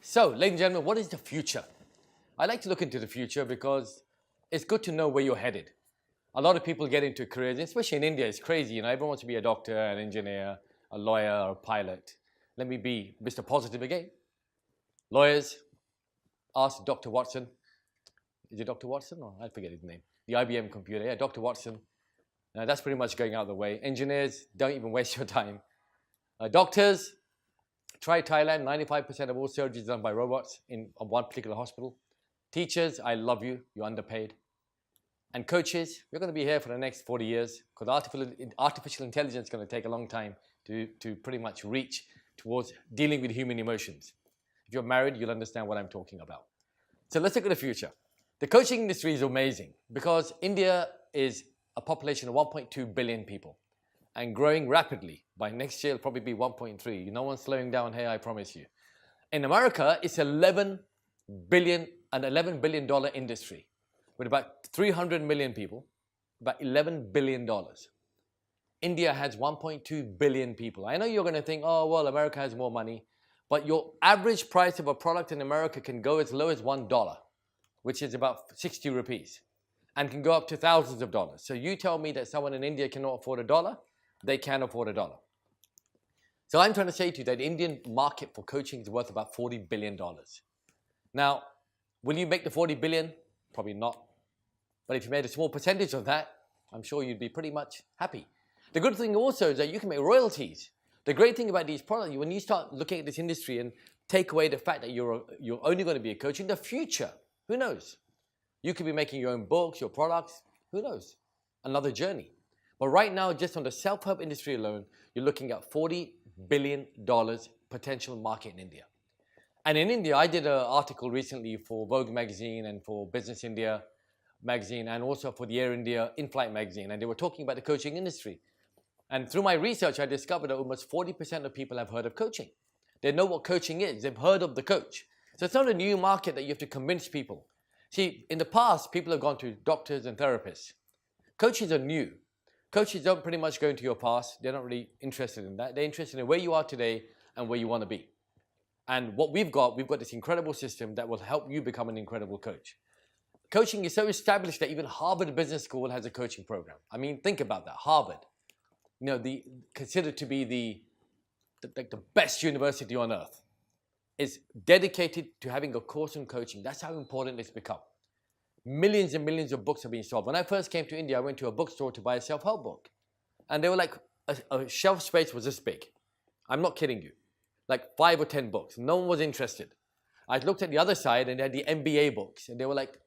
So, ladies and gentlemen, what is the future? I like to look into the future because it's good to know where you're headed. A lot of people get into careers, especially in India, it's crazy. Everyone wants to be a doctor, an engineer, a lawyer, or a pilot. Let me be Mr. Positive again. Lawyers ask Dr. Watson. Is it Dr. Watson? Or I forget his name. The IBM computer. Yeah, Dr. Watson. That's pretty much going out of the way. Engineers, don't even waste your time. Doctors, try Thailand. 95% of all surgeries done by robots in one particular hospital. Teachers, I love you. You're underpaid. And coaches, we're going to be here for the next 40 years because artificial intelligence is going to take a long time to pretty much reach towards dealing with human emotions. If you're married, you'll understand what I'm talking about. So let's look at the future. The coaching industry is amazing because India is a population of 1.2 billion people and growing rapidly. By next year, it'll probably be 1.3. No one's slowing down here, I promise you. In America, it's an $11 billion industry with about 300 million people, about $11 billion. India has 1.2 billion people. I know you're going to think, oh, well, America has more money. But your average price of a product in America can go as low as $1, which is about 60 rupees, and can go up to thousands of dollars. So you tell me that someone in India cannot afford a dollar, they can afford a dollar. So I'm trying to say to you that the Indian market for coaching is worth about $40 billion. Now, will you make the 40 billion? Probably not. But if you made a small percentage of that, I'm sure you'd be pretty much happy. The good thing also is that you can make royalties. The great thing about these products, when you start looking at this industry and take away the fact that you're only going to be a coach in the future, who knows? You could be making your own books, your products, who knows? Another journey. But right now, just on the self-help industry alone, you're looking at $40 billion potential market in India. And in India, I did an article recently for Vogue magazine and for Business India magazine and also for the Air India in-flight magazine. And they were talking about the coaching industry. And through my research, I discovered that almost 40% of people have heard of coaching. They know what coaching is. They've heard of the coach. So it's not a new market that you have to convince people. See, in the past, people have gone to doctors and therapists. Coaches are new. Coaches don't pretty much go into your past. They're not really interested in that. They're interested in where you are today and where you want to be. And what we've got this incredible system that will help you become an incredible coach. Coaching is so established that even Harvard Business School has a coaching program. I mean, think about that. Harvard, considered to be the best university on earth, is dedicated to having a course on coaching. That's how important it's become. Millions and millions of books have been sold. When I first came to India, I went to a bookstore to buy a self-help book. And they were like, a shelf space was this big. I'm not kidding you. Like 5 or 10 books. No one was interested. I looked at the other side and they had the MBA books. And they were like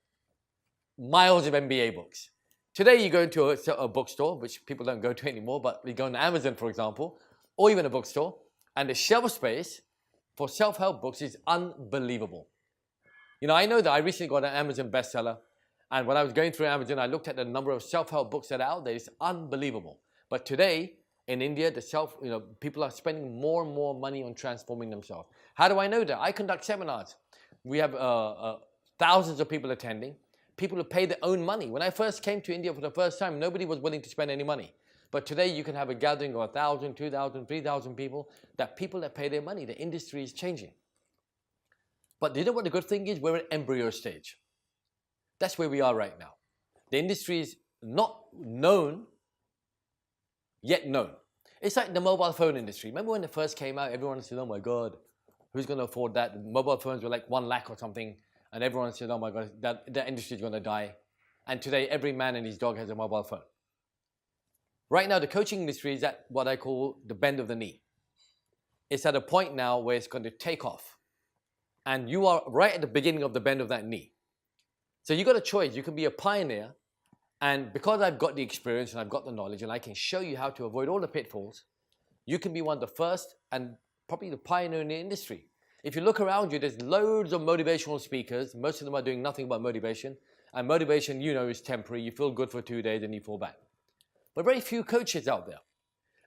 miles of MBA books. Today you go into a bookstore, which people don't go to anymore, but you go on Amazon, for example, or even a bookstore, and the shelf space for self-help books is unbelievable. I know that I recently got an Amazon bestseller, and when I was going through Amazon, I looked at the number of self-help books that are out there. It's unbelievable. But today, in India, people are spending more and more money on transforming themselves. How do I know that? I conduct seminars. We have thousands of people attending. People who pay their own money. When I first came to India for the first time, nobody was willing to spend any money. But today you can have a gathering of 1,000, 2,000, 3,000 people that pay their money. The industry is changing. But you know what the good thing is? We're at embryo stage. That's where we are right now. The industry is not known, yet known. It's like the mobile phone industry. Remember when it first came out, everyone said, oh my God, who's going to afford that? The mobile phones were like 1 lakh or something. And everyone said, oh my God, that industry is going to die. And today, every man and his dog has a mobile phone. Right now, the coaching industry is at what I call the bend of the knee. It's at a point now where it's going to take off. And you are right at the beginning of the bend of that knee. So you've got a choice. You can be a pioneer. And because I've got the experience and I've got the knowledge and I can show you how to avoid all the pitfalls, you can be one of the first and probably the pioneer in the industry. If you look around you, there's loads of motivational speakers. Most of them are doing nothing but motivation. And motivation, is temporary. You feel good for 2 days and you fall back. But very few coaches out there.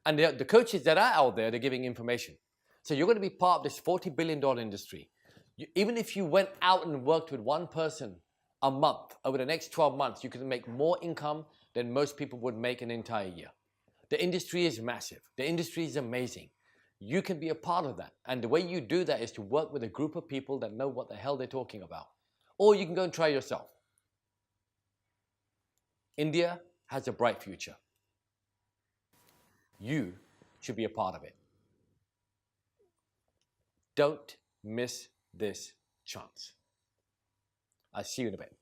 And the coaches that are out there, they're giving information. So you're going to be part of this $40 billion industry. Even if you went out and worked with one person a month, over the next 12 months, you can make more income than most people would make an entire year. The industry is massive. The industry is amazing. you can be a part of that. And the way you do that is to work with a group of people that know what the hell they're talking about. Or you can go and try yourself. India has a bright future. You should be a part of it. Don't miss this chance. I'll see you in a bit.